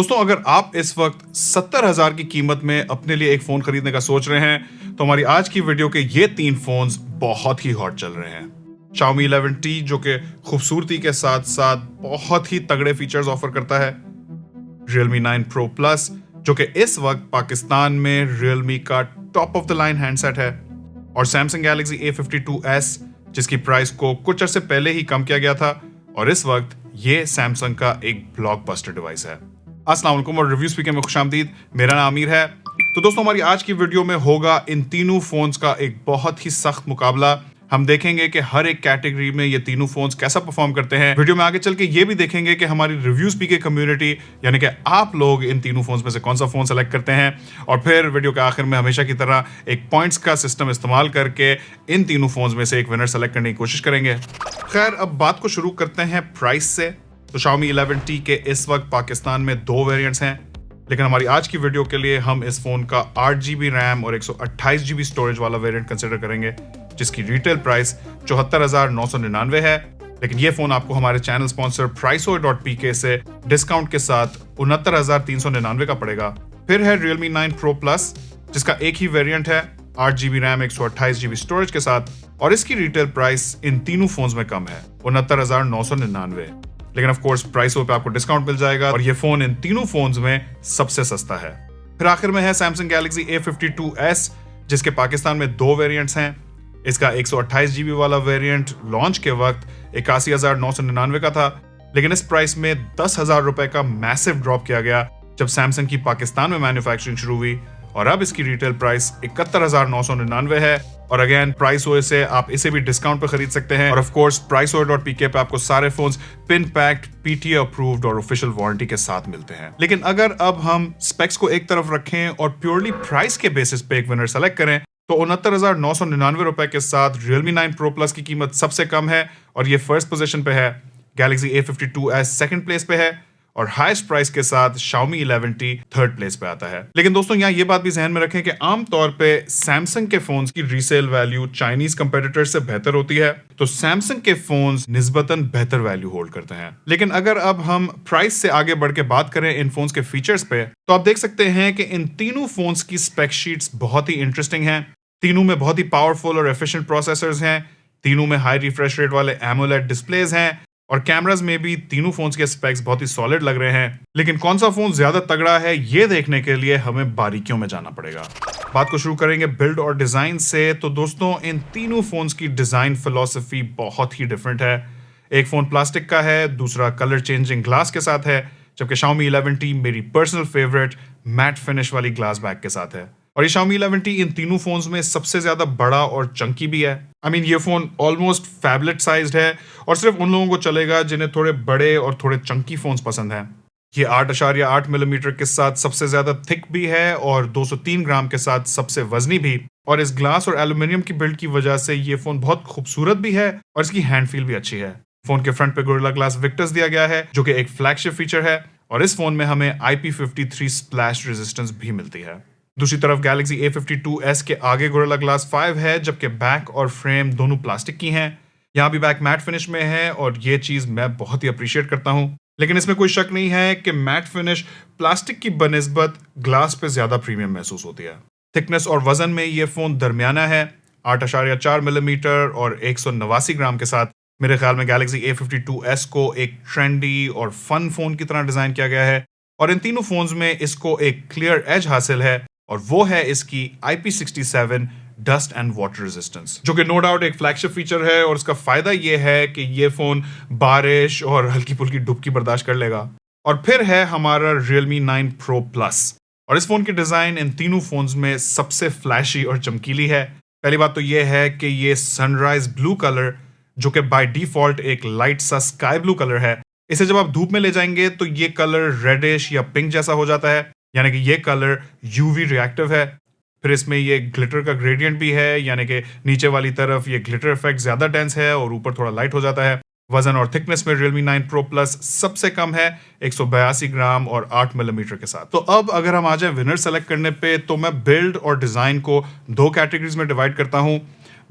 दोस्तों, अगर आप इस वक्त 70,000 की कीमत में अपने लिए एक फोन खरीदने का सोच रहे हैं तो हमारी आज की वीडियो के ये 3 फोन्स बहुत ही हॉट चल रहे हैं। Xiaomi 11T जो कि खूबसूरती के साथ साथ बहुत ही तगड़े फीचर्स ऑफर करता है, Realme 9 Pro Plus जो कि इस वक्त पाकिस्तान में Realme का top of the line handset है, और Samsung Galaxy A52s जिसकी प्राइस को कुछ अर्से पहले ही कम किया गया था और इस वक्त ये Samsung का एक ब्लॉकबस्टर डिवाइस है। अस्सलाम वालेकुम और रिव्यू स्पीकर में खुशामदीद। मेरा नाम आमिर है। तो दोस्तों, हमारी आज की वीडियो में होगा इन तीनों फोन्स का एक बहुत ही सख्त मुकाबला। हम देखेंगे कि हर एक कैटेगरी में ये तीनों फोन्स कैसा परफॉर्म करते हैं। वीडियो में आगे चल के ये भी देखेंगे कि हमारी रिव्यू स्पीकर कम्युनिटी यानी कि आप लोग इन तीनों फोन्स में से कौन सा फोन सेलेक्ट करते हैं, और फिर वीडियो के आखिर में हमेशा की तरह एक पॉइंट्स का सिस्टम इस्तेमाल करके इन तीनों फोन्स में से एक विनर सेलेक्ट करने की कोशिश करेंगे। खैर, अब बात को शुरू करते हैं प्राइस से। तो Xiaomi 11T के इस वक्त पाकिस्तान में 2 वेरिएंट्स हैं, लेकिन हमारी आज की वीडियो के लिए हम इस फोन का 8GB रैम और 128GB स्टोरेज वाला वेरिएंट कंसिडर करेंगे, जिसकी रिटेल प्राइस 74,999 है। लेकिन ये फोन आपको हमारे चैनल स्पॉन्सर Priceoid.pk से डिस्काउंट के साथ 69,399 का पड़ेगा। फिर है Realme 9 Pro Plus जिसका एक ही वेरिएंट है 8GB रैम 128GB स्टोरेज के साथ, और इसकी रिटेल प्राइस इन तीनों फोन्स में कम है 69,999। लेकिन ऑफ कोर्स प्राइसों पे आपको डिस्काउंट मिल जाएगा और ये फोन इन तीनों फोन्स में सबसे सस्ता है। फिर आखिर में है Samsung Galaxy A52s जिसके पाकिस्तान में 2 वेरिएंट्स हैं। इसका 128GB वाला वेरिएंट लॉन्च के वक्त 81,999 का था, लेकिन इस प्राइस में 10,000 रुपए का मैसिव ड्रॉप किया गया जब सैमसंग की पाकिस्तान में मैन्युफैक्चरिंग शुरू हुई, और अब इसकी रिटेल प्राइस 71,999 है। और अगेन प्राइस ओए से आप इसे भी डिस्काउंट पे खरीद सकते हैं, और ऑफ कोर्स Priceoid.pk पे आपको सारे phones pin packed, PTA approved और ऑफिशियल वारंटी के साथ मिलते हैं। लेकिन अगर अब हम स्पेक्स को एक तरफ रखें और प्योरली प्राइस के बेसिस पे एक विनर सेलेक्ट करें तो 69,999 रुपए के साथ Realme 9 Pro Plus की कीमत सबसे कम है और ये फर्स्ट पोजीशन पे है। Galaxy A52s सेकंड प्लेस पे है और हाईएस्ट प्राइस के साथ Xiaomi 11T थर्ड प्लेस पे आता है। लेकिन दोस्तों, यहाँ ये बात भी ध्यान में रखें कि आमतौर पे सैमसंग के फोन्स की रीसेल वैल्यू चाइनीज कंपेटिटर से बेहतर होती है, तो सैमसंग के फोन्स निस्बतन बेहतर वैल्यू होल्ड करते हैं। लेकिन अगर अब हम प्राइस से आगे बढ़ के बात करें इन फोन्स के फीचर्स पे, तो आप देख सकते हैं कि इन तीनों फोन्स की स्पेक शीट्स बहुत ही इंटरेस्टिंग हैं। तीनों में बहुत ही पावरफुल और एफिशिएंट प्रोसेसर्स हैं, तीनों में हाई रिफ्रेश रेट वाले एमोलेड डिस्प्लेज हैं, और कैमरास में भी तीनों फोन्स के स्पेक्स बहुत ही सॉलिड लग रहे हैं। लेकिन कौन सा फोन ज्यादा तगड़ा है ये देखने के लिए हमें बारीकियों में जाना पड़ेगा। बात को शुरू करेंगे बिल्ड और डिजाइन से। तो दोस्तों, इन तीनों फोन्स की डिजाइन फिलॉसफी बहुत ही डिफरेंट है। एक फोन प्लास्टिक का है, दूसरा कलर चेंजिंग ग्लास के साथ है, जबकि Xiaomi 11T मेरी पर्सनल फेवरेट मैट फिनिश वाली ग्लास बैक के साथ है। और ये Xiaomi 11T इन तीनों फोन्स में सबसे ज्यादा बड़ा और चंकी भी है। ये फोन ऑलमोस्ट फैबलेट साइज्ड है और सिर्फ उन लोगों को चलेगा जिन्हें थोड़े बड़े और थोड़े चंकी फोन्स पसंद हैं। ये 8.8 मिलीमीटर के साथ सबसे ज्यादा थिक भी है और 203 ग्राम के साथ सबसे वजनी भी। और इस ग्लास और एल्यूमिनियम की बिल्ड की वजह से ये फोन बहुत खूबसूरत भी है और इसकी हैंड फील भी अच्छी है। फोन के फ्रंट पे गोरिल्ला ग्लास विक्टर्स दिया गया है जो कि एक फ्लैगशिप फीचर है, और इस फोन में हमें IP53 स्प्लैश रेजिस्टेंस भी मिलती है। दूसरी तरफ Galaxy A52s के आगे गोरिल्ला ग्लास 5 है, जबकि बैक और फ्रेम दोनों प्लास्टिक की हैं। यहाँ भी बैक मैट फिनिश में है और ये चीज मैं बहुत ही अप्रिशिएट करता हूँ। लेकिन इसमें कोई शक नहीं है कि मैट फिनिश प्लास्टिक की बनिस्बत ग्लास पे ज्यादा प्रीमियम महसूस होती है। थिकनेस और वजन में ये फोन दरमियाना है, 8.4 मिलीमीटर और 189 ग्राम के साथ। मेरे ख्याल में Galaxy A52s को एक ट्रेंडी और फन फोन की तरह डिजाइन किया गया है, और इन तीनों फोन्स में इसको एक क्लियर एज हासिल है, और वो है इसकी IP67 dust and water resistance, जो कि नो डाउट एक फ्लैगशिप फीचर है। और इसका फायदा ये है कि ये फोन बारिश और हल्की फुल्की डुबकी बर्दाश्त कर लेगा। और फिर है हमारा Realme 9 Pro Plus, और इस फोन की डिजाइन इन तीनों फोन्स में सबसे फ्लैशी और चमकीली है। पहली बात तो ये है कि ये सनराइज ब्लू कलर, जो कि बाय डिफॉल्ट एक लाइट सा स्काई ब्लू कलर है, इसे जब आप धूप में ले जाएंगे तो ये कलर रेडिश या पिंक जैसा हो जाता है, यानी कि ये कलर UV रिएक्टिव है। फिर इसमें ये ग्लिटर का ग्रेडियंट भी है, यानी कि नीचे वाली तरफ ये ग्लिटर इफेक्ट ज्यादा डेंस है और ऊपर थोड़ा लाइट हो जाता है। वजन और थिकनेस में Realme 9 Pro Plus सबसे कम है, 182 ग्राम और 8 मिलीमीटर के साथ। तो अब अगर हम आ जाए विनर सेलेक्ट करने पे, तो मैं बिल्ड और डिजाइन को 2 कैटेगरीज में डिवाइड करता हूँ,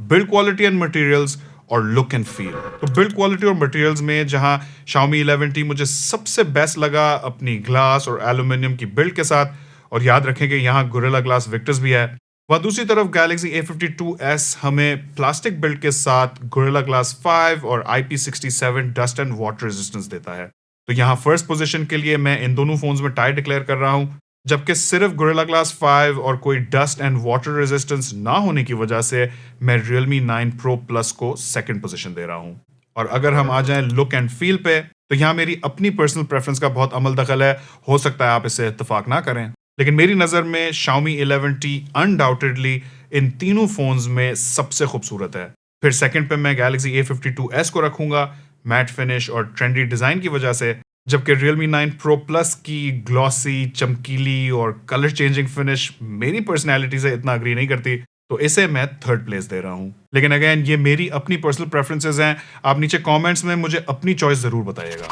बिल्ड क्वालिटी एंड मटेरियल्स और लुक एंड फील। तो बिल्ड क्वालिटी और मटेरियल्स में जहां Xiaomi 11T मुझे सबसे बेस्ट लगा अपनी ग्लास और एल्यूमिनियम की बिल्ड के साथ, और याद रखें कि यहाँ गोरिल्ला ग्लास विक्टर्स भी है। वह दूसरी तरफ Galaxy A52s हमें प्लास्टिक बिल्ड के साथ गोरिल्ला ग्लास 5 और IP67 dust and water resistance देता है। तो यहाँ फर्स्ट पोजीशन के लिए मैं इन दोनों फोन्स में टाई डिक्लेयर कर रहा हूँ, जबकि सिर्फ गोरिल्ला ग्लास 5 और कोई डस्ट एंड वाटर रेजिस्टेंस ना होने की वजह से मैं Realme 9 Pro Plus को सेकंड पोजीशन दे रहा हूँ। और अगर हम आ जाएं लुक एंड फील पे, तो यहाँ मेरी अपनी पर्सनल प्रेफरेंस का बहुत अमल दखल है। हो सकता है आप इससे इत्तेफाक ना करें, लेकिन मेरी नज़र में Xiaomi 11T अनडाउटेडली इन तीनों फोन्स में सबसे खूबसूरत है। फिर सेकंड पे मैं Galaxy A52s को रखूंगा मैट फिनिश और ट्रेंडी डिज़ाइन की वजह से, जबकि Realme 9 Pro Plus की ग्लॉसी, चमकीली और कलर चेंजिंग फिनिश मेरी पर्सनैलिटी से इतना अग्री नहीं करती, तो इसे मैं थर्ड प्लेस दे रहा हूँ। लेकिन अगेन ये मेरी अपनी पर्सनल प्रेफरेंसेस हैं, आप नीचे कमेंट्स में मुझे अपनी चॉइस ज़रूर बताइएगा।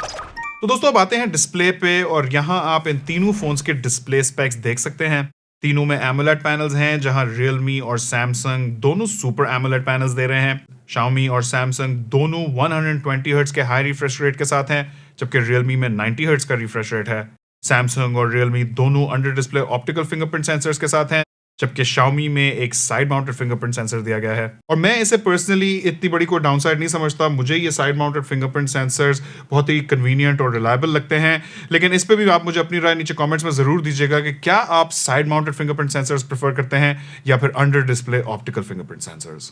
तो दोस्तों अब आते हैं डिस्प्ले पे, और यहाँ आप इन तीनों फोन्स के डिस्प्ले स्पेक्स देख सकते हैं। तीनों में AMOLED पैनल्स हैं, जहाँ Realme और Samsung दोनों सुपर AMOLED पैनल्स दे रहे हैं। Xiaomi और Samsung दोनों 120 हर्ट्ज के हाई रिफ्रेश रेट के साथ हैं, जबकि Realme में 90 हर्ट्ज का रिफ्रेश रेट है। Samsung और Realme दोनों under display optical fingerprint sensors के साथ हैं, जबकि Xiaomi में एक साइड माउंटेड फिंगरप्रिंट सेंसर दिया गया है। और मैं इसे पर्सनली इतनी बड़ी कोई डाउनसाइड नहीं समझता। मुझे ये साइड माउंटेड फिंगरप्रिंट सेंसर्स बहुत ही कन्वीनियंट और रिलायबल लगते हैं। लेकिन इस पे भी आप मुझे अपनी राय नीचे कमेंट्स में ज़रूर दीजिएगा कि क्या आप side mounted fingerprint sensors prefer करते हैं या फिर under display optical fingerprint sensors.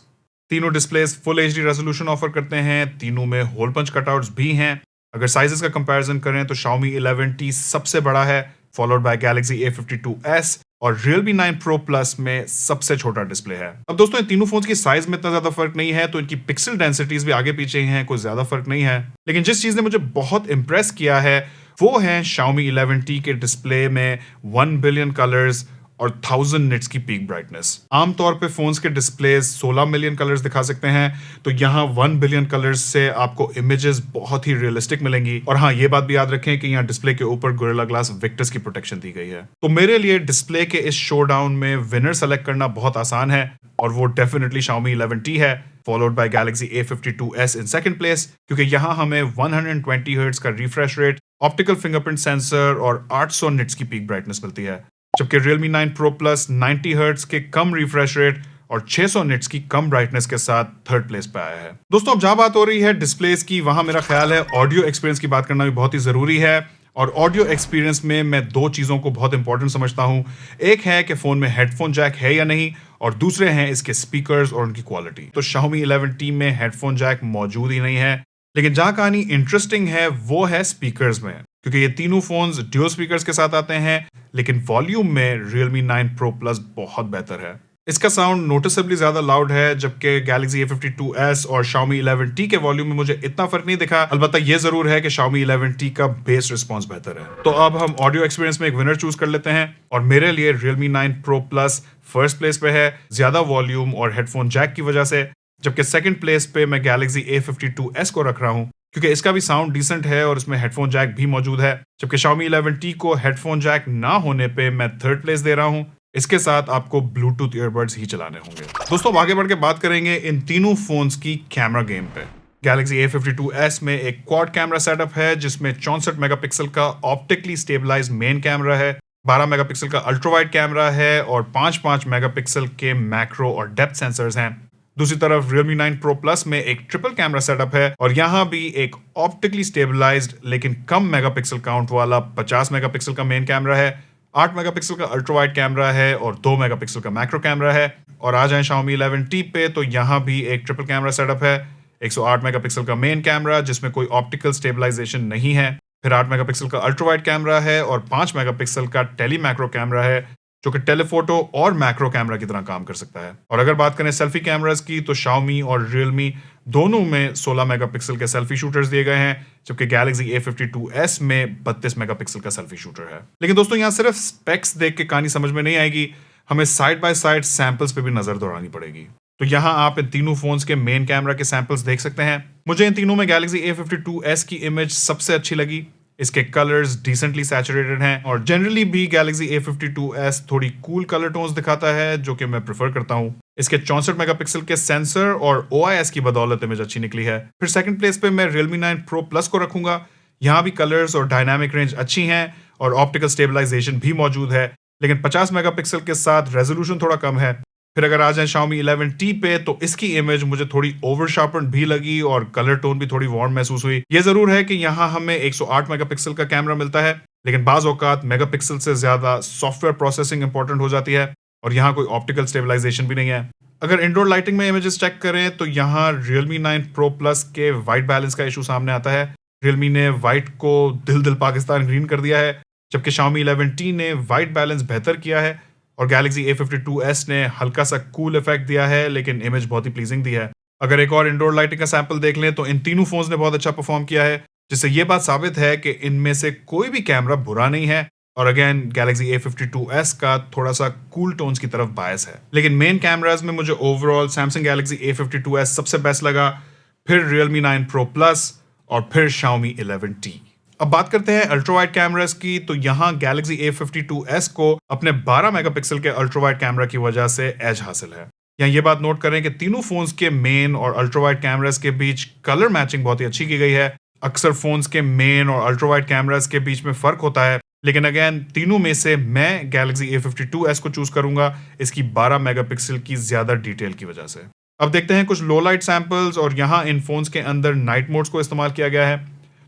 तीनों displays full HD resolution offer करते हैं, तीनों में होल पंच कटआउट्स भी हैं। अगर साइजेस का कंपैरिजन करें तो Xiaomi 11T सबसे बड़ा है, फॉलोड बाय Galaxy A52s, और Realme 9 Pro Plus में सबसे छोटा डिस्प्ले है। अब दोस्तों इन तीनों फोन्स की साइज में इतना ज्यादा फर्क नहीं है, तो इनकी पिक्सल डेंसिटीज भी आगे पीछे ही हैं, कोई ज्यादा फर्क नहीं है। लेकिन जिस चीज ने मुझे बहुत इंप्रेस किया है वो है Xiaomi 11T के डिस्प्ले में 1 बिलियन कलर्स और 1000 निट्स की पीक ब्राइटनेस। आमतौर पे फोन्स के डिस्प्लेज 16 मिलियन कलर्स दिखा सकते हैं, तो यहाँ 1 बिलियन कलर्स से आपको इमेजेस बहुत ही रियलिस्टिक मिलेंगी। और हाँ, ये बात भी याद रखें कि यहाँ डिस्प्ले के ऊपर गोरिल्ला ग्लास विक्टर्स की प्रोटेक्शन दी गई है। तो मेरे लिए डिस्प्ले के इस शोडाउन में विनर सेलेक्ट करना बहुत आसान है, और वो डेफिनेटली Xiaomi 11T है, followed by Galaxy A52s in second place, क्योंकि यहाँ हमें 120 हर्ट्ज का refresh rate, optical fingerprint sensor और 800 निट्स की पीक ब्राइटनेस मिलती है, जबकि Realme 9 Pro Plus 90 हर्ट्ज के कम रिफ्रेश रेट और 600 निट्स की कम ब्राइटनेस के साथ थर्ड प्लेस पे आया है। दोस्तों अब जहां बात हो रही है डिस्प्लेस की, वहां मेरा ख्याल है ऑडियो एक्सपीरियंस की बात करना भी बहुत ही जरूरी है। और ऑडियो एक्सपीरियंस में मैं दो चीजों को बहुत इंपॉर्टेंट समझता हूं। एक है कि फोन में हेडफोन जैक है या नहीं, और दूसरे हैं इसके स्पीकर्स और उनकी क्वालिटी। तो Xiaomi 11T में हेडफोन जैक मौजूद ही नहीं है, लेकिन जहां कहानी इंटरेस्टिंग है वो है स्पीकर्स में, क्योंकि ये तीनों फोन्स ड्यूल स्पीकर्स के साथ आते हैं, लेकिन वॉल्यूम में Realme 9 Pro Plus बहुत बेहतर है। इसका साउंड नोटिसेबली ज्यादा लाउड है, जबकि Galaxy A52s और Xiaomi 11T के वॉल्यूम में मुझे इतना फर्क नहीं दिखा। अलबत्ता ये जरूर है कि Xiaomi 11T का बेस रिस्पॉन्स बेहतर है। तो अब हम ऑडियो एक्सपीरियंस में एक विनर चूज कर लेते हैं, और मेरे लिए Realme 9 Pro Plus first place पे है, ज्यादा वॉल्यूम और हेडफोन जैक की वजह से, जबकि सेकंड प्लेस पे मैं Galaxy A52s को रख रहा हूँ, क्योंकि इसका भी साउंड डिसेंट है और इसमें हेडफोन जैक भी मौजूद है, जबकि Xiaomi 11T को हेडफोन जैक ना होने पे मैं थर्ड प्लेस दे रहा हूँ। इसके साथ आपको ब्लूटूथ ईयरबड्स ही चलाने होंगे। दोस्तों आगे बढ़ के बात करेंगे इन तीनों फोन्स की कैमरा गेम पे। Galaxy A52s में एक क्वाड कैमरा सेटअप है, जिसमें 64 मेगापिक्सल का ऑप्टिकली स्टेबलाइज्ड मेन कैमरा है, 12 मेगापिक्सल का अल्ट्रा वाइड कैमरा है, और 5 मेगापिक्सल के मैक्रो और डेप्थ सेंसर्स हैं। दूसरी तरफ Realme 9 Pro Plus में एक ट्रिपल कैमरा सेटअप है, और यहाँ भी एक ऑप्टिकली स्टेबलाइज्ड लेकिन कम मेगापिक्सल काउंट वाला 50 मेगापिक्सल का मेन कैमरा है, 8 मेगापिक्सल का अल्ट्रा वाइड कैमरा है, और 2 मेगापिक्सल का मैक्रो कैमरा है। और आ जाएं Xiaomi 11T पे, तो यहाँ भी एक ट्रिपल कैमरा सेटअप है, 108 मेगापिक्सल का मेन कैमरा जिसमें कोई ऑप्टिकल स्टेबलाइजेशन नहीं है, फिर 8 मेगापिक्सल का अल्ट्रा वाइड कैमरा है, और 5 मेगापिक्सल का टेली मैक्रो कैमरा है, जो कि टेलीफोटो और मैक्रो कैमरा की तरह काम कर सकता है। और अगर बात करें सेल्फी कैमरास की, तो Xiaomi और Realme दोनों में 16 मेगापिक्सल के सेल्फी शूटर्स दिए गए हैं, जबकि Galaxy A52s में 32 मेगापिक्सल का सेल्फी शूटर है। लेकिन दोस्तों यहाँ सिर्फ स्पेक्स देख के कहानी समझ में नहीं आएगी, हमें साइड बाय साइड सैंपल्स पे भी नजर दौड़ानी पड़ेगी। तो यहाँ आप इन तीनों फोन्स के मेन कैमरा के सैंपल्स देख सकते हैं। मुझे इन तीनों में Galaxy A52s की इमेज सबसे अच्छी लगी। इसके कलर्स डिसेंटली सैचुरेटेड हैं, और जनरली भी Galaxy A52s थोड़ी कूल कलर टोन्स दिखाता है, जो कि मैं प्रेफर करता हूँ। इसके 64 मेगापिक्सल के सेंसर और OIS की बदौलत इमेज अच्छी निकली है। फिर सेकंड प्लेस पे मैं Realme 9 Pro Plus को रखूंगा। यहाँ भी कलर्स और डायनामिक रेंज अच्छी हैं और ऑप्टिकल स्टेबलाइजेशन भी मौजूद है, लेकिन 50 मेगापिक्सल के साथ रेजोल्यूशन थोड़ा कम है। फिर अगर आ जाए Xiaomi 11T पे तो इसकी इमेज मुझे थोड़ी ओवर शार्पन भी लगी और कलर टोन भी थोड़ी वार्म महसूस हुई। ये जरूर है कि यहाँ हमें 108 मेगापिक्सल का कैमरा मिलता है, लेकिन बाज औकात मेगापिक्सल से ज्यादा सॉफ्टवेयर प्रोसेसिंग इंपॉर्टेंट हो जाती है और यहाँ कोई ऑप्टिकल स्टेबलाइजेशन भी नहीं है। अगर इंडोर लाइटिंग में इमेजेस चेक करें तो यहाँ Realme 9 Pro Plus के वाइट बैलेंस का इशू सामने आता है। Realme ने वाइट को दिल दिल पाकिस्तान ग्रीन कर दिया है, जबकि Xiaomi 11T ने वाइट बैलेंस बेहतर किया है और Galaxy A52s ने हल्का सा कूल इफेक्ट दिया है, लेकिन इमेज बहुत ही प्लीजिंग दी है। अगर एक और इंडोर लाइटिंग का सैंपल देख लें तो इन तीनों फोन्स ने बहुत अच्छा परफॉर्म किया है, जिससे ये बात साबित है कि इनमें से कोई भी कैमरा बुरा नहीं है। और अगेन Galaxy A52s का थोड़ा सा कूल टोन्स की तरफ बायस है। लेकिन मेन कैमराज में मुझे ओवरऑल Samsung Galaxy A52s सबसे बेस्ट लगा, फिर Realme 9 Pro Plus और फिर Xiaomi 11T। अब बात करते हैं अल्ट्रा वाइड कैमरास की, तो यहाँ Galaxy A52s को अपने 12 मेगापिक्सल के अल्ट्रा वाइड कैमरा की वजह से एज हासिल है। यहाँ ये बात नोट करें कि तीनों फोन्स के मेन और अल्ट्रा वाइड कैमरास के बीच कलर मैचिंग बहुत ही अच्छी की गई है। अक्सर फोन्स के मेन और अल्ट्रा वाइड कैमरास के बीच में फर्क होता है, लेकिन अगेन तीनों में से मैं Galaxy A52s को चूज करूंगा इसकी 12 मेगापिक्सल की ज्यादा डिटेल की वजह से। अब देखते हैं कुछ लो लाइट सैंपल्स और यहाँ इन फोन्स के अंदर नाइट मोड्स को इस्तेमाल किया गया है।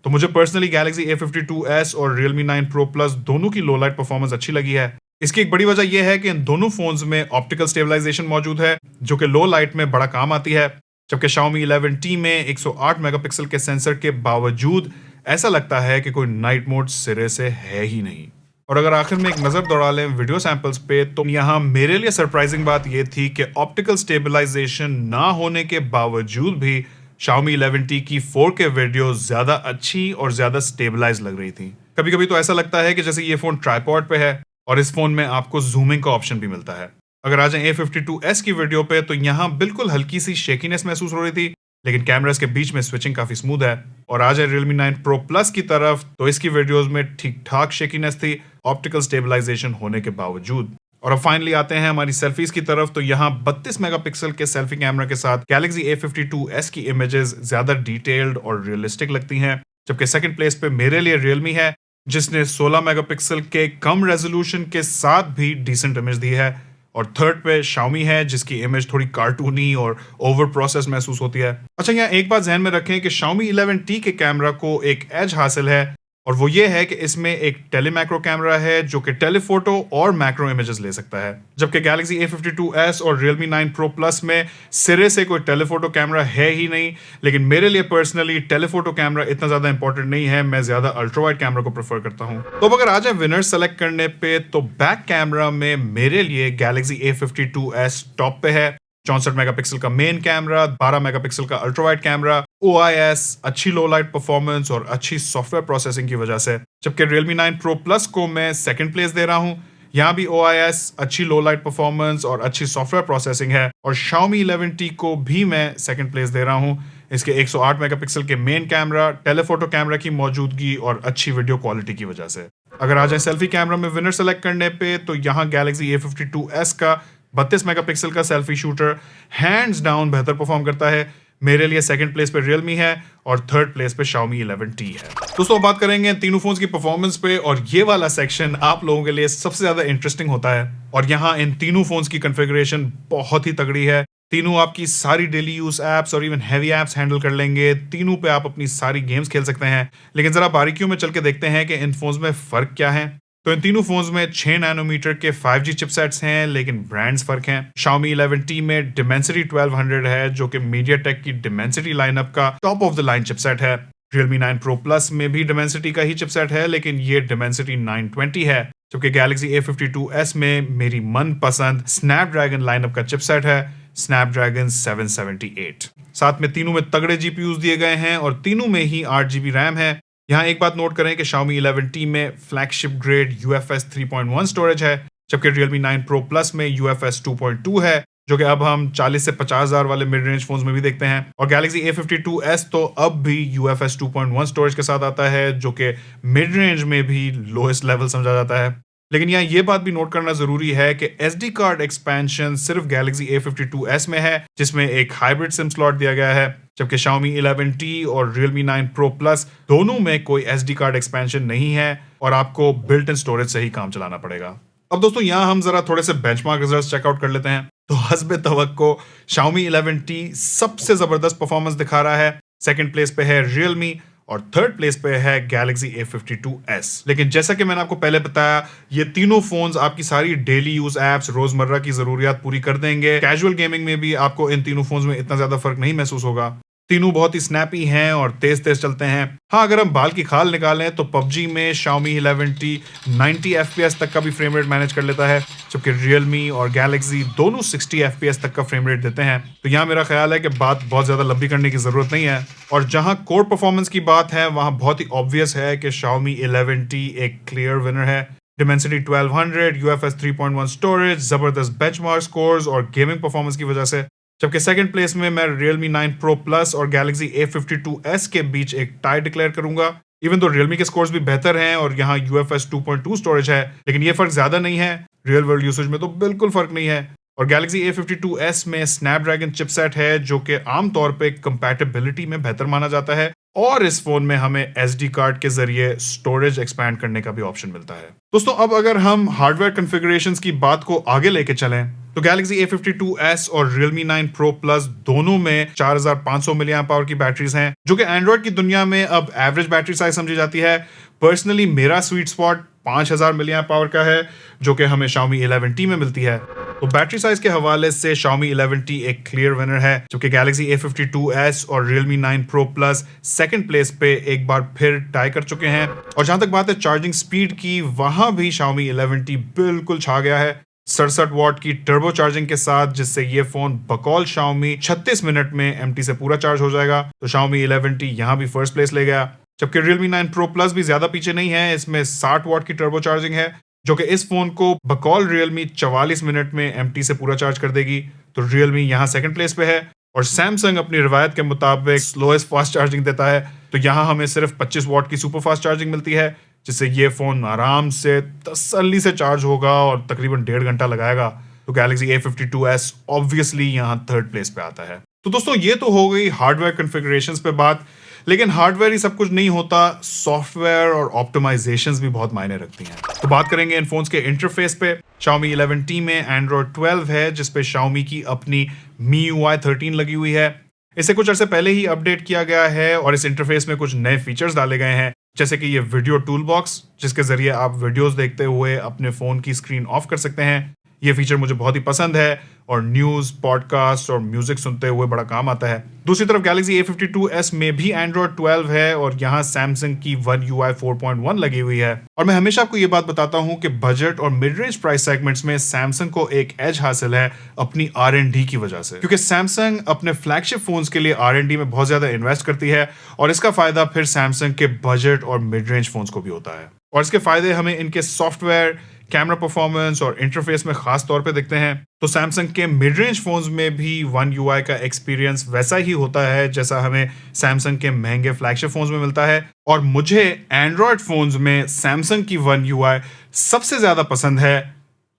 तो मुझे पर्सनली Galaxy A52s और Realme 9 Pro Plus दोनों की लो लाइट परफॉर्मेंस अच्छी लगी है। इसकी एक बड़ी वजह यह है कि इन दोनों फोन्स में ऑप्टिकल स्टेबलाइजेशन मौजूद है, जो कि लो लाइट में बड़ा काम आती है, जबकि Xiaomi 11T में 108 मेगापिक्सल के सेंसर के बावजूद ऐसा लगता है कि कोई नाइट मोड सिरे से है ही नहीं। और अगर आखिर में एक नजर दौड़ा लें वीडियो सैंपल्स पे, तो यहाँ मेरे लिए सरप्राइजिंग बात यह थी कि ऑप्टिकल स्टेबलाइजेशन ना होने के बावजूद भी Xiaomi 11T की 4K वीडियो ज्यादा अच्छी और ज्यादा स्टेबलाइज लग रही थी। कभी कभी तो ऐसा लगता है कि जैसे ये फोन ट्राइपॉड पे है और इस फोन में आपको जूमिंग का ऑप्शन भी मिलता है। अगर आ जाए A52s की वीडियो पे तो यहाँ बिल्कुल हल्की सी शेकीनेस महसूस हो रही थी, लेकिन कैमरास के बीच में स्विचिंग काफी स्मूथ है। और आ जाए Realme 9 Pro Plus की तरफ तो इसकी वीडियोस में ठीक ठाक शेकीनेस थी ऑप्टिकल स्टेबलाइजेशन होने के बावजूद। और अब फाइनली आते हैं हमारी सेल्फीज की तरफ, तो यहाँ 32 मेगापिक्सल के सेल्फी कैमरा के साथ Galaxy A52s की इमेजेस ज्यादा डिटेल्ड और रियलिस्टिक लगती हैं, जबकि सेकंड प्लेस पे मेरे लिए Realme है, जिसने 16 मेगापिक्सल के कम रेजोल्यूशन के साथ भी डिसेंट इमेज दी है। और थर्ड पे Xiaomi है, जिसकी इमेज थोड़ी कार्टूनी और ओवर प्रोसेस महसूस होती है। अच्छा, यहाँ एक बात ध्यान में रखें कि Xiaomi 11T के कैमरा को एक एज हासिल है, और वो ये है कि इसमें एक टेलीमैक्रो कैमरा है जो कि टेलीफोटो और मैक्रो इमेजेस ले सकता है, जबकि Galaxy A52s और Realme 9 Pro Plus में सिरे से कोई टेलीफोटो कैमरा है ही नहीं। लेकिन मेरे लिए पर्सनली टेलीफोटो कैमरा इतना ज्यादा इंपॉर्टेंट नहीं है, मैं ज्यादा अल्ट्रा वाइड कैमरा को प्रेफर करता हूँ। तो अगर आ जाए विनर सेलेक्ट करने पे, तो बैक कैमरा में मेरे लिए Galaxy A52s टॉप पे है। 64 मेगापिक्सल का मेन कैमरा, 12 मेगापिक्सल का अल्ट्रा वाइड कैमरा, OIS, अच्छी लो लाइट परफॉर्मेंस और अच्छी सॉफ्टवेयर प्रोसेसिंग की वजह से। जबकि Realme 9 Pro Plus को मैं सेकंड प्लेस दे रहा हूं। यहाँ भी OIS, अच्छी लो लाइट परफॉर्मेंस और अच्छी सॉफ्टवेयर प्रोसेसिंग है। और Xiaomi 11T को भी मैं सेकंड प्लेस दे रहा हूं इसके 108 मेगापिक्सल के मेन कैमरा, टेलीफोटो कैमरा की मौजूदगी और अच्छी वीडियो क्वालिटी की वजह से। अगर आ जाए सेल्फी कैमरा में विनर सेलेक्ट करने पे, तो यहाँ Galaxy A52s का 32 मेगापिक्सल का सेल्फी शूटर हैंड्स डाउन बेहतर परफॉर्म करता है। मेरे लिए सेकंड प्लेस पे Realme है और थर्ड प्लेस पे Xiaomi 11T है। दोस्तों, बात करेंगे तीनों फोन्स की परफॉर्मेंस पे, और ये वाला सेक्शन आप लोगों के लिए सबसे ज्यादा इंटरेस्टिंग होता है। और यहाँ इन तीनों फोन्स की कॉन्फ़िगरेशन बहुत ही तगड़ी है। तीनों आपकी सारी डेली यूज एप्स और इवन हैवी एप्स हैंडल कर लेंगे। तीनों पे आप अपनी सारी गेम्स खेल सकते हैं। लेकिन जरा बारीकियों में चल के देखते हैं कि इन फोन्स में फर्क क्या है। तो इन तीनों फोन्स में 6 नैनोमीटर के 5G चिपसेट्स हैं, लेकिन ब्रांड्स फर्क हैं। Xiaomi 11T में Dimensity 1200 है, जो कि MediaTek की Dimensity लाइनअप का top of the line chipset है। Realme 9 Pro Plus में भी Dimensity का ही चिपसेट है, लेकिन ये Dimensity 920 है। जबकि Galaxy A52s में मेरी मनपसंद Snapdragon लाइनअप का चिपसेट है, Snapdragon 778। साथ में तीनों में तगड़े GPUs दिए गए हैं और तीनों में ही 8GB रैम है। यहाँ एक बात नोट करें कि Xiaomi 11T में फ्लैगशिप ग्रेड UFS 3.1 स्टोरेज है, जबकि Realme 9 Pro Plus में UFS 2.2 है, जो कि अब हम 40 से 50,000 वाले मिड रेंज फोन्स में भी देखते हैं। और Galaxy A52s तो अब भी UFS 2.1 स्टोरेज के साथ आता है, जो कि मिड रेंज में भी लोएस्ट लेवल समझा जाता है। लेकिन यहाँ ये बात भी नोट करना जरूरी है कि SD कार्ड एक्सपेंशन सिर्फ Galaxy A52s में है, जिसमें एक हाइब्रिड सिम स्लॉट दिया गया है, जबकि Xiaomi 11T और Realme 9 Pro Plus दोनों में कोई SD कार्ड एक्सपेंशन नहीं है और आपको बिल्ट इन स्टोरेज से ही काम चलाना पड़ेगा। अब दोस्तों यहाँ हम जरा थोड़े से बेंचमार्क रिजल्ट्स चेकआउट कर लेते हैं। तो हस्बे तवक्को Xiaomi 11T सबसे जबरदस्त परफॉर्मेंस दिखा रहा है। सेकंड प्लेस पे है Realme और थर्ड प्लेस पे है Galaxy A52s। लेकिन जैसा कि मैंने आपको पहले बताया, ये तीनों फोन्स आपकी सारी डेली यूज एप्स, रोजमर्रा की जरूरियात पूरी कर देंगे। कैजुअल गेमिंग में भी आपको इन तीनों फोन्स में इतना ज्यादा फर्क नहीं महसूस होगा। तीनों बहुत ही स्नैपी हैं और तेज तेज चलते हैं। हाँ, अगर हम बाल की खाल निकालें तो PUBG में Xiaomi 11T 90 FPS तक का भी फ्रेम रेट मैनेज कर लेता है, जबकि Realme और Galaxy दोनों 60 FPS तक का फ्रेम रेट देते हैं। तो यहाँ मेरा ख्याल है कि बात बहुत ज्यादा लंबी करने की जरूरत नहीं है। और जहाँ कोर परफॉर्मेंस की बात है, वहाँ बहुत ही ऑब्वियस है कि Xiaomi 11T एक क्लियर विनर है। Dimensity 1200, UFS 3.1 स्टोरेज, जबरदस्त बेंचमार्क स्कोर्स और गेमिंग परफॉर्मेंस की वजह से। जबकि सेकंड प्लेस में मैं Realme 9 Pro Plus और Galaxy A52s के बीच एक टाई डिक्लेयर करूंगा। इवन तो Realme के स्कोर्स भी बेहतर हैं और यहाँ UFS 2.2 स्टोरेज है, लेकिन ये फर्क ज्यादा नहीं है। रियल वर्ल्ड यूसेज में तो बिल्कुल फर्क नहीं है। और Galaxy A52s में Snapdragon चिपसेट है, जो कि आमतौर पे कंपैटिबिलिटी में बेहतर माना जाता है, और इस फोन में हमें SD कार्ड के जरिए स्टोरेज एक्सपैंड करने का भी ऑप्शन मिलता है। दोस्तों, अब अगर हम हार्डवेयर कॉन्फ़िगरेशंस की बात को आगे लेके चलें तो Galaxy A52s और Realme 9 Pro Plus दोनों में 4500 mAh की बैटरीज हैं, जो कि एंड्रॉइड की दुनिया में अब एवरेज बैटरी साइज समझी जाती है। पर्सनली मेरा स्वीट स्पॉट 5000 mAh का है, जो कि हमें Xiaomi 11T में मिलती है। तो बैटरी साइज के हवाले से Xiaomi 11T एक क्लियर विनर है, जबकि Galaxy A52s और Realme 9 Pro Plus second place पे एक बार फिर टाई कर चुके हैं। और जहां तक बात है चार्जिंग स्पीड की, वहां भी Xiaomi 11T बिल्कुल छा गया है 67 वॉट की टर्बो चार्जिंग के साथ, जिससे ये फोन बकौल Xiaomi 36 मिनट में एम्प्टी से पूरा चार्ज हो जाएगा। तो Xiaomi 11T यहाँ भी फर्स्ट प्लेस ले गया, जबकि Realme 9 Pro Plus भी ज्यादा पीछे नहीं है। इसमें 60 वॉट की टर्बो चार्जिंग है, जो कि इस फोन को बकौल Realme 44 मिनट में एम्प्टी से पूरा चार्ज कर देगी। तो Realme यहाँ सेकंड प्लेस पे है। और Samsung अपनी रिवायत के मुताबिक स्लोएस्ट फास्ट चार्जिंग देता है, तो यहाँ हमें सिर्फ 25 वॉट की सुपर फास्ट चार्जिंग मिलती है, जिससे ये फोन आराम से तसल्ली से चार्ज होगा और तकरीबन 1.5 घंटा लगाएगा। तो Galaxy A52s ऑब्वियसली यहाँ थर्ड प्लेस पे आता है। तो दोस्तों, ये तो हो गई हार्डवेयर कॉन्फ़िगरेशंस पे बात, लेकिन हार्डवेयर ही सब कुछ नहीं होता, सॉफ्टवेयर और ऑप्टिमाइजेशंस भी बहुत मायने रखती हैं। तो बात करेंगे इन फोन्स के इंटरफेस पे। Xiaomi 11T में Android 12 है, जिसपे Xiaomi की अपनी MIUI 13 लगी हुई है। इसे कुछ अर्से पहले ही अपडेट किया गया है और इस इंटरफेस में कुछ नए फीचर्स डाले गए हैं, जैसे कि ये वीडियो टूल बॉक्स, जिसके जरिए आप वीडियोस देखते हुए अपने फोन की स्क्रीन ऑफ कर सकते हैं। ये फीचर मुझे बहुत ही पसंद है और न्यूज़, पॉडकास्ट और म्यूजिक सुनते हुए बड़ा काम आता है। दूसरी तरफ Galaxy A52s में भी Android 12 है और यहाँ Samsung की One UI 4.1 लगी हुई है। और मैं हमेशा आपको ये बात बताता हूँ कि बजट और मिड रेंज प्राइस सेगमेंट्स में Samsung को एक एज हासिल है अपनी R&D की वजह से, क्योंकि Samsung अपने फ्लैगशिप फोन्स के लिए R&D में बहुत ज्यादा इन्वेस्ट करती है और इसका फायदा फिर Samsung के बजट और मिड रेंज फोन्स को भी होता है। और इसके फायदे हमें इनके सॉफ्टवेयर, कैमरा परफॉर्मेंस और इंटरफेस में खास तौर पे दिखते हैं। तो Samsung के मिड रेंज फोन्स में भी One UI का एक्सपीरियंस वैसा ही होता है जैसा हमें Samsung के महंगे फ्लैगशिप फोन्स में मिलता है। और मुझे एंड्रॉयड फोन्स में Samsung की One UI सबसे ज्यादा पसंद है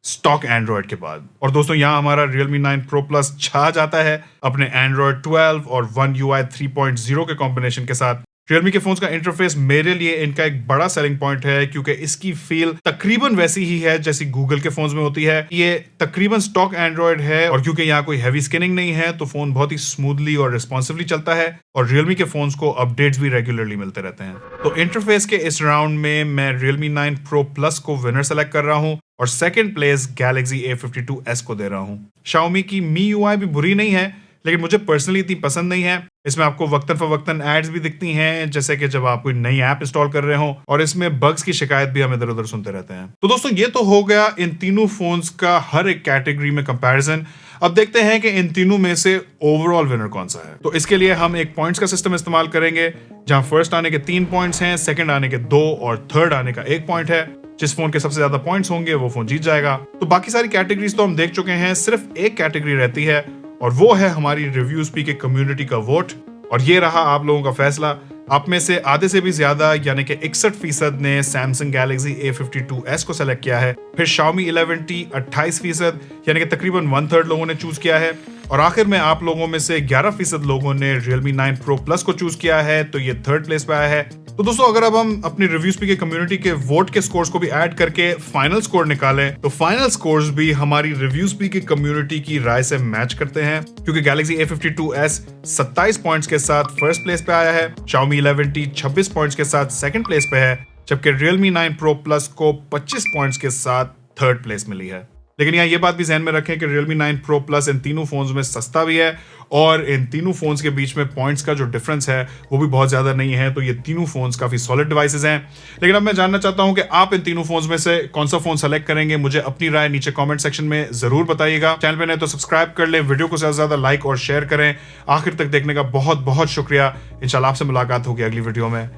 स्टॉक एंड्रॉयड के बाद। और दोस्तों, यहाँ हमारा Realme 9 Pro Plus छा जाता है अपने Android 12 और One UI 3.0 के कॉम्बिनेशन के साथ। Realme के फोन्स का इंटरफेस मेरे लिए इनका एक बड़ा सेलिंग पॉइंट है, क्योंकि इसकी फील तकरीबन वैसी ही है जैसी गूगल के फोन्स में होती है। ये तकरीबन स्टॉक एंड्रॉयड है और क्योंकि यहाँ कोई हैवी स्किनिंग नहीं है, तो फोन बहुत ही स्मूथली और रिस्पॉन्सिवली चलता है और Realme के फोन्स को अपडेट्स भी रेगुलरली मिलते रहते हैं। तो इंटरफेस के इस राउंड में मैं Realme 9 Pro Plus को विनर सेलेक्ट कर रहा हूँ और सेकेंड प्लेस Galaxy A52s को दे रहा हूँ। Xiaomi की MIUI भी बुरी नहीं है, लेकिन मुझे पर्सनली इतनी पसंद नहीं है। इसमें आपको वक्तन फवक्तन एड्स भी दिखती हैं, जैसे कि जब आप कोई नई ऐप इंस्टॉल कर रहे हो, और इसमें बग्स की शिकायत भी हम इधर उधर सुनते रहते हैं। तो दोस्तों, ये तो हो गया इन तीनों फोन्स का हर एक कैटेगरी में कंपैरिजन। अब देखते हैं कि इन तीनों में से ओवरऑल विनर कौन सा है। तो इसके लिए हम एक पॉइंट्स का सिस्टम इस्तेमाल करेंगे, जहां फर्स्ट आने के 3 पॉइंट्स हैं, सेकंड आने के 2 और थर्ड आने का 1 पॉइंट है। जिस फोन के सबसे ज्यादा पॉइंट्स होंगे वो फोन जीत जाएगा। तो बाकी सारी कैटेगरीज तो हम देख चुके हैं, सिर्फ एक कैटेगरी रहती है और वो है हमारी रिव्यूज पी के कम्युनिटी का वोट। और ये रहा आप लोगों का फैसला आप में से आधे से भी ज्यादा यानी कि 61% ने Samsung Galaxy A52s को सेलेक्ट किया है। फिर Xiaomi 11T 28% यानी कि तकरीबन 1/3 लोगों ने चूज किया है। और आखिर में आप लोगों में से 11% लोगों ने Realme 9 Pro Plus को चूज किया है, तो ये 3rd प्लेस पे आया है। तो दोस्तों, अगर अब हम अपनी रिव्यू स्पीक की कम्युनिटी के वोट के स्कोर्स को भी ऐड करके फाइनल स्कोर निकालें, तो फाइनल स्कोर्स भी हमारी रिव्यू स्पीक की कम्युनिटी की राय से मैच करते हैं, क्योंकि Galaxy A52s 27 पॉइंट्स के साथ फर्स्ट प्लेस पे आया है, Xiaomi 11T 26 पॉइंट्स के साथ सेकंड प्लेस पे है, जबकि Realme 9 Pro Plus को 25 पॉइंट्स के साथ थर्ड प्लेस मिली है। लेकिन यहाँ ये बात भी ध्यान में रखें कि Realme 9 Pro Plus इन तीनों फोन्स में सस्ता भी है और इन तीनों फोन्स के बीच में पॉइंट्स का जो डिफरेंस है वो भी बहुत ज्यादा नहीं है, तो ये तीनों फोन्स काफी सॉलिड डिवाइसेस हैं। लेकिन अब मैं जानना चाहता हूं कि आप इन तीनों फोन्स में से कौन सा फोन सेलेक्ट करेंगे। मुझे अपनी राय नीचे कमेंट सेक्शन में जरूर बताइएगा। चैनल पे नए तो सब्सक्राइब कर लें, वीडियो को ज्यादा से ज्यादा लाइक और शेयर करें। आखिर तक देखने का बहुत बहुत शुक्रिया। इंशाल्लाह आपसे मुलाकात होगी अगली वीडियो में।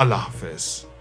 अल्लाह हाफिज।